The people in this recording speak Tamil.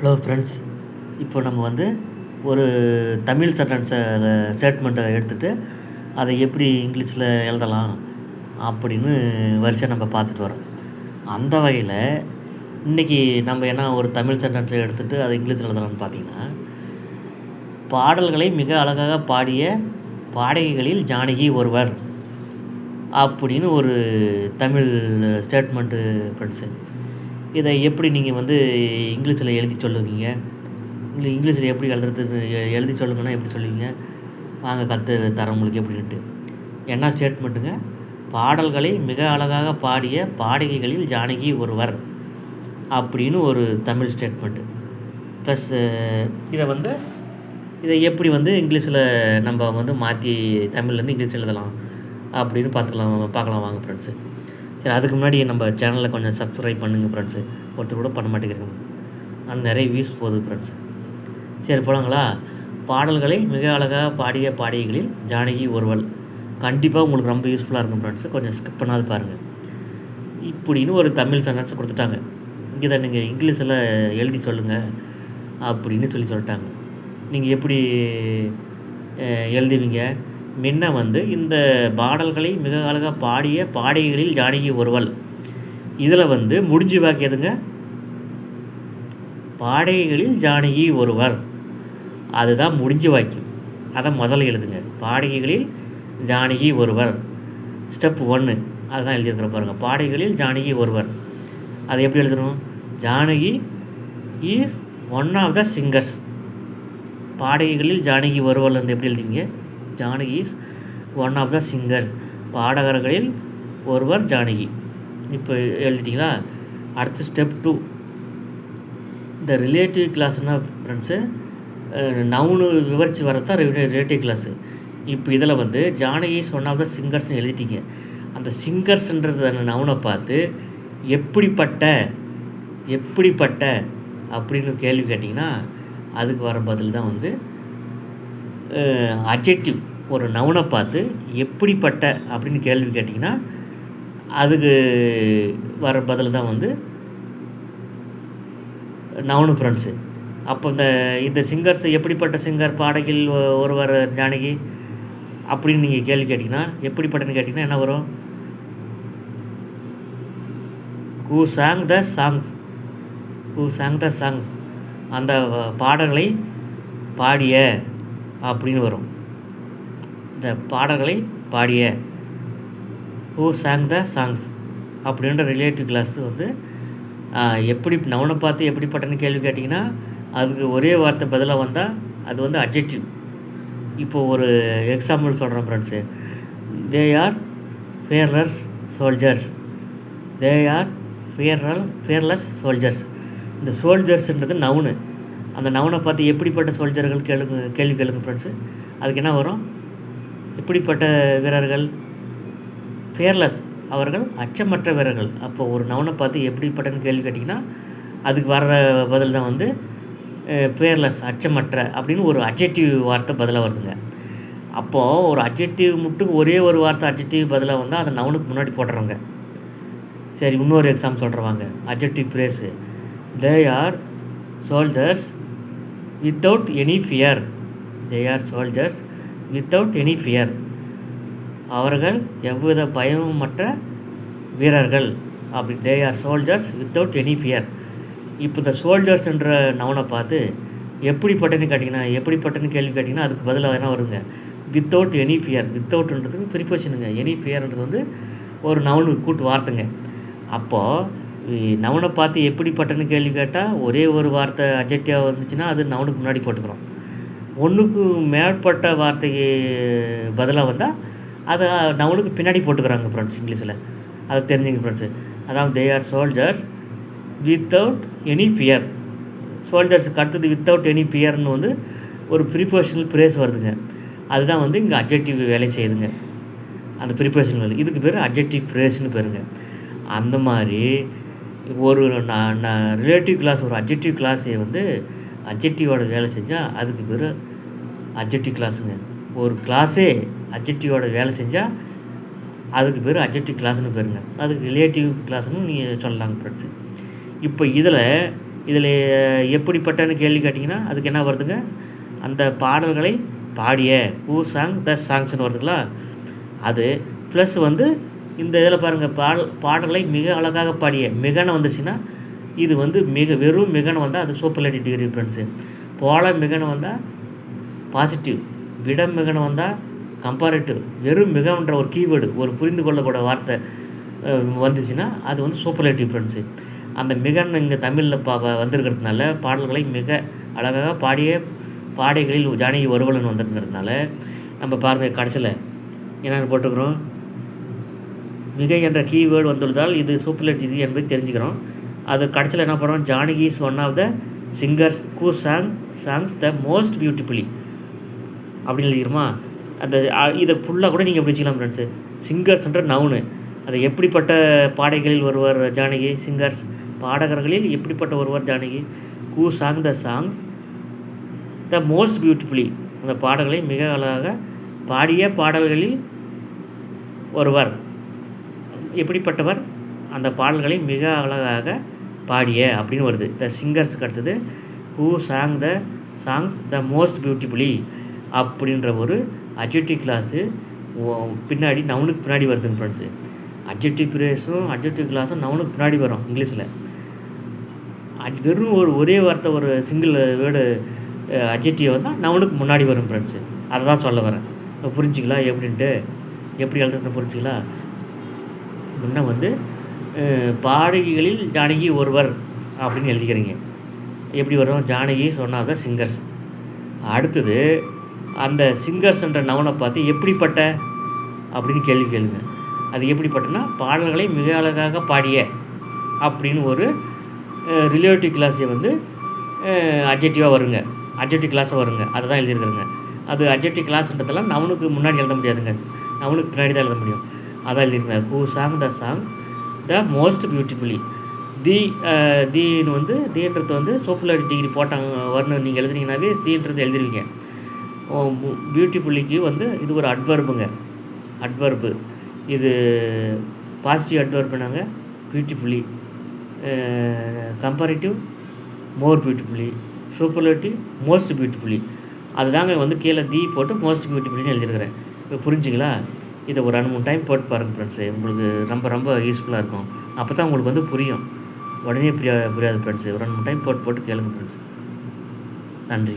Hello friends. இப்போ நம்ம வந்து ஒரு தமிழ் சென்டென்ஸை ஸ்டேட்மெண்ட்டை எடுத்துகிட்டு அதை எப்படி இங்கிலீஷில் எழுதலாம் அப்படின்னு வரிசையாக நம்ம பார்த்துட்டு வரோம். அந்த வகையில் இன்றைக்கி நம்ம என்ன ஒரு தமிழ் சென்டென்ஸை எடுத்துகிட்டு அதை இங்கிலீஷில் எழுதலாம்னு பார்த்தீங்கன்னா, பாடல்களை மிக அழகாக பாடிய பாடகிகளில் ஜானகி ஒருவர் அப்படின்னு ஒரு தமிழ் ஸ்டேட்மெண்ட்டு ஃப்ரெண்ட்ஸு. இதை எப்படி நீங்கள் வந்து இங்கிலீஷில் எழுதி சொல்லுவீங்க? இங்கிலீஷில் எப்படி எழுதுறது எழுதி சொல்லுங்கன்னா எப்படி சொல்லுவீங்க? வாங்க தரேன் உங்களுக்கு எப்படின்ட்டு. என்ன ஸ்டேட்மெண்ட்டுங்க? பாடல்களை மிக அழகாக பாடிய பாடகிகளில் ஜானகி ஒருவர் அப்படின்னு ஒரு தமிழ் ஸ்டேட்மெண்ட்டு. ப்ளஸ் இதை எப்படி வந்து இங்கிலீஷில் நம்ம வந்து மாற்றி தமிழ்லேருந்து இங்கிலீஷ் எழுதலாம் அப்படின்னு பார்க்கலாம் வாங்க ஃப்ரெண்ட்ஸு. சரி, அதுக்கு முன்னாடி நம்ம சேனலில் கொஞ்சம் சப்ஸ்கிரைப் பண்ணுங்கள் ஃப்ரெண்ட்ஸு. ஒருத்தர் கூட பண்ண மாட்டேங்கிறீங்க. ஆனால் நிறைய வியூஸ் போகுது ஃப்ரெண்ட்ஸு. சரி, போகலாங்களா? பாடல்களை மிக அழகாக பாடிய பாடகிகளில் ஜானகி ஒருவள். கண்டிப்பாக உங்களுக்கு ரொம்ப யூஸ்ஃபுல்லாக இருக்கும் ஃப்ரெண்ட்ஸு. கொஞ்சம் ஸ்கிப் பண்ணாது பாருங்கள். இப்படின்னு ஒரு தமிழ் சென்டென்ஸ் கொடுத்துட்டாங்க. இதை நீங்கள் இங்கிலீஷில் எழுதி சொல்லுங்கள் அப்படின்னு சொல்லிட்டாங்க. நீங்கள் எப்படி எழுதுவீங்க? முன்ன வந்து இந்த பாடல்களை மிக அழகாக பாடிய பாடகிகளில் ஜானகி ஒருவள். இதில் வந்து முடிஞ்சு வாக்கியதுங்க, பாடகிகளில் ஜானகி ஒருவர். அதுதான் முடிஞ்சு வாக்கியம். அதை முதல்ல எழுதுங்க. பாடகிகளில் ஜானகி ஒருவர். ஸ்டெப் 1 அதுதான் எழுதியிருக்கிற பாருங்கள். பாடகிகளில் ஜானகி ஒருவர். அதை எப்படி எழுதணும்? Janaki is one of the singers. பாடகிகளில் ஜானகி ஒருவர் வந்து எப்படி எழுதுவீங்க? Janaki is one of the singers. பாடகர்களில் ஒருவர் ஜானகி. இப்போ எழுதிட்டிங்களா? அடுத்து ஸ்டெப் 2. இந்த ரிலேட்டிவ் கிளாஸ்னா ஃப்ரெண்ட்ஸு, நவுனு விவரித்து வரதான் ரிலேட்டிவ் கிளாஸு. இப்போ இதில் வந்து Janaki is one of the சிங்கர்ஸ்னு எழுதிட்டீங்க. அந்த சிங்கர்ஸ்ன்றது அந்த நவுனை பார்த்து எப்படிப்பட்ட அப்படின்னு கேள்வி கேட்டிங்கன்னா அதுக்கு வர பதில் தான் வந்து அட்ஜெக்டிவ். ஒரு நவுனை பார்த்து எப்படிப்பட்ட அப்படின்னு கேள்வி கேட்டிங்கன்னா அதுக்கு வர பதில் தான் வந்து நவுனு ஃப்ரெண்ட்ஸு. அப்போ இந்த சிங்கர்ஸ் எப்படிப்பட்ட சிங்கர் பாடகில் ஒருவர் ஜானகி அப்படின்னு நீங்கள் கேள்வி கேட்டிங்கன்னா எப்படிப்பட்டன்னு கேட்டிங்கன்னா என்ன வரும்? Who sang the songs. அந்த பாடல்களை பாடிய அப்படின்னு வரும். இந்த பாடல்களை பாடிய ஹூ சாங் த சாங்ஸ் அப்படின்ற ரிலேட்டிவ் கிளாஸ் வந்து எப்படி நவுனை பார்த்து எப்படிப்பட்டன்னு கேள்வி கேட்டிங்கன்னா அதுக்கு ஒரே வார்த்தை பதிலாக வந்தால் அது வந்து அட்ஜெக்டிவ். இப்போது ஒரு எக்ஸாம்பிள் சொல்கிறேன் friends. They are fearless soldiers. Fearless soldiers. இந்த சோல்ஜர்ஸ்ன்றது நவுனு. அந்த நவுனை பார்த்து எப்படிப்பட்ட சோல்ஜர்கள் கேள்வி கேளுங்க ஃப்ரெண்ட்ஸு. அதுக்கு என்ன வரும்? எப்படிப்பட்ட வீரர்கள்? ஃபியர்லெஸ், அவர்கள் அச்சமற்ற வீரர்கள். அப்போ ஒரு நவுனை பார்த்து எப்படிப்பட்டன்னு கேள்வி கேட்டிங்கன்னா அதுக்கு வர்ற பதில் தான் வந்து ஃபியர்லெஸ், அச்சமற்ற அப்படின்னு ஒரு அட்ஜெக்டிவ் வார்த்தை பதிலாக வருதுங்க. அப்போது ஒரு அட்ஜெக்டிவ் மட்டும் ஒரே ஒரு வார்த்தை அட்ஜெக்டிவ் பதிலாக வந்தால் அதை நவுனுக்கு முன்னாடி போட்டுறாங்க. சரி, இன்னொரு எக்ஸாம் சொல்கிறவாங்க. Adjective phrase. They are soldiers without any fear. அவர்கள் எவ்வித பயமுமற்ற வீரர்கள். அப்படி they are soldiers without any fear. இப்போ இந்த சோல்ஜர்ஸ்ன்ற நவுனை பார்த்து எப்படிப்பட்டன்னு கேள்வி கேட்டிங்கன்னா அதுக்கு பதிலாக என்ன வருங்க? Without any fear. வித்தவுட்ன்றதுக்கு ப்ரிப்போசிஷனுங்க. எனி ஃபியர்ன்றது வந்து ஒரு நவுனுக்கு கூட்டு வார்த்தைங்க. அப்போது நவுனை பார்த்து எப்படிப்பட்டன்னு கேள்வி கேட்டால் ஒரே ஒரு வார்த்தை அட்ஜெக்டிவாக வந்துச்சுன்னா அது நவுனுக்கு முன்னாடி போட்டுக்கிறோம். ஒன்றுக்கு மேற்பட்ட வார்த்தைக்கு பதிலாக வந்தால் அதை நவுனுக்கு பின்னாடி போட்டுக்கிறாங்க ஃப்ரெண்ட்ஸ் இங்கிலீஷில். அதை தெரிஞ்சுங்க ஃப்ரெண்ட்ஸு. அதாவது they are soldiers without any fear. சோல்ஜர்ஸுக்கு அடுத்தது வித்தவுட் எனி ஃபியர்னு வந்து ஒரு ப்ரிப்போசிஷனல் பிரேஸ் வருதுங்க. அதுதான் வந்து இங்கே அட்ஜெக்டிவ் வேலை செய்யுதுங்க. அந்த ப்ரிப்போசிஷனல் வேலை இதுக்கு பேர் அட்ஜெக்டிவ் ஃப்ரேஸ்னு பேருங்க. அந்த மாதிரி ஒரு ரிலேட்டிவ் கிளாஸ், ஒரு அட்ஜெக்டிவ் கிளாஸை வந்து அட்ஜெக்டிவோட வேலை செஞ்சால் அதுக்கு பேர் அட்ஜெக்டிவ் கிளாஸுங்க. ஒரு கிளாஸே அட்ஜெக்டிவோட வேலை செஞ்சால் அதுக்கு பேர் அட்ஜெக்டிவ் கிளாஸ்னு பேருங்க. அதுக்கு ரிலேட்டிவ் கிளாஸ்னு நீங்கள் சொல்லலாங்க ஃப்ரெண்ட்ஸு. இப்போ இதில் இதில் எப்படிப்பட்டன்னு கேள்வி கேட்டிங்கன்னா அதுக்கு என்ன வருதுங்க, அந்த பாடல்களை பாடிய ஹூ சாங் த சாங்ஸ்னு வருதுங்களா. அது ப்ளஸ் வந்து இந்த இதில் பாருங்கள், பாடல்களை மிக அழகாக பாடிய மிகனை வந்துச்சுன்னா இது வந்து வெறும் மிகனை வந்தால் அது சூப்பர்லேட்டிவ் டிகிரி ஃப்ரெண்ட்ஸு. போல மிகனை வந்தால் பாசிட்டிவ், விடம் மிகனை வந்தால் கம்பேரிட்டிவ். வெறும் மிகன்ற ஒரு கீவேர்டு, ஒரு புரிந்து கொள்ளக்கூட வார்த்தை வந்துச்சுன்னா அது வந்து சூப்பர்லேட்டிவ் ஃப்ரெண்ட்ஸு. அந்த மிகன் இங்கே தமிழில் வந்திருக்கிறதுனால பாடல்களை மிக அழகாக பாடிய பாடைகளில் ஜானகி ஒருவலன் வந்திருக்கிறதுனால நம்ம பாருங்கள் கடைசியில் என்னென்னு போட்டுக்கிறோம், மிகை என்ற கீவேர்டு வந்துள்ளதால் இது சூப்பர்லேட்டிவ் என்பதை தெரிஞ்சுக்கிறோம். அது கடைசியில் என்ன பண்ணுறோம், Janaki is one of the singers who sings the most beautifully அப்படின்னு எழுதிக்கிறோமா. அந்த இதை ஃபுல்லாக கூட நீங்கள் எப்படி வச்சுக்கலாம் ஃப்ரெண்ட்ஸு. சிங்கர்ஸ்ன்ற நவுனு, அது எப்படிப்பட்ட பாடகைகளில் ஒருவர் ஜானகி, சிங்கர்ஸ் பாடகர்களில் எப்படிப்பட்ட ஒருவர் Janaki, who sang the songs the most beautifully அந்த பாடல்களை மிக அழகாக பாடிய பாடல்களில் ஒருவர் எப்படிப்பட்டவர், அந்த பாடல்களை மிக அழகாக பாடிய அப்படின்னு வருது. த சிங்கர்ஸுக்கு அடுத்தது who sang the songs the most beautifully அப்படின்ற ஒரு அட்ஜெக்டிவ் கிளாஸு பின்னாடி நவுனுக்கு பின்னாடி வருதுங்க ஃப்ரெண்ட்ஸு. அட்ஜெக்டிவ் பிரேஸும் அட்ஜெக்டிவ் கிளாஸும் நவுனுக்கு பின்னாடி வரும் இங்கிலீஷில். வெறும் ஒரே வார்த்தை ஒரு சிங்கிள் வேர்டு அட்ஜெக்டிவ் வந்தால் நவுனுக்கு முன்னாடி வரும் ஃப்ரெண்ட்ஸு. அதை தான் சொல்ல வரேன். புரிஞ்சுங்களா எப்படின்ட்டு, எப்படி எழுதுறது புரிஞ்சுங்களா. முன்ன வந்து பாடகிகளில் ஜானகி ஒருவர் அப்படின்னு எழுதிக்கிறீங்க. எப்படி வரும், ஜானகி சொன்னாத சிங்கர்ஸ். அடுத்தது அந்த சிங்கர்ஸ்ன்ற நவனை பார்த்து எப்படிப்பட்ட அப்படின்னு கேள்வி கேளுங்க. அது எப்படிப்பட்டனா பாடல்களை மிக அழகாக பாடிய அப்படின்னு ஒரு ரிலேட்டிவ் கிளாஸை வந்து அட்ஜெக்டிவாக வருங்க, அட்ஜெக்டிவ் கிளாஸாக வருங்க. அதை தான் எழுதியிருக்கிறேங்க. அது அட்ஜெக்டிவ் கிளாஸ்ன்றதெல்லாம் நவுனுக்கு முன்னாடி எழுத முடியாதுங்க, நவுனுக்கு பின்னாடி தான் எழுத முடியும். அதான் எழுதியிருக்காங்க. Who sang the songs the most beautifully. தீன்னு வந்து தீன்றது வந்து சூப்பர்லேட்டிவ் டிகிரி போட்டாங்க வரணும் நீங்கள் எழுதுனீங்கன்னாவே தீன்றது எழுதிருவீங்க. பியூட்டிஃபுல்லிக்கு வந்து இது ஒரு அட்வர்புங்க, அட்வர்பு. இது பாசிட்டிவ் அட்வர்புனாங்க பியூட்டிஃபுல்லி, கம்பேரிட்டிவ் மோர் பியூட்டிஃபுல்லி, சூப்பர்லேட்டிவ் மோஸ்ட் பியூட்டிஃபுல்லி. அதுதாங்க வந்து கீழே தி போட்டு மோஸ்ட் பியூட்டிஃபுல்லின்னு எழுதிருக்கிறேன். இப்போ புரிஞ்சுங்களா. இதை ஒரு 2-3 டைம் போட்டு பாருங்கள் ஃப்ரெண்ட்ஸு, உங்களுக்கு ரொம்ப ரொம்ப யூஸ்ஃபுல்லாக இருக்கும். அப்போ தான் உங்களுக்கு வந்து புரியும், உடனே புரியாது ஃப்ரெண்ட்ஸு. ஒரு 2-3 டைம் போட்டு கேளுங்க ஃப்ரெண்ட்ஸ். நன்றி.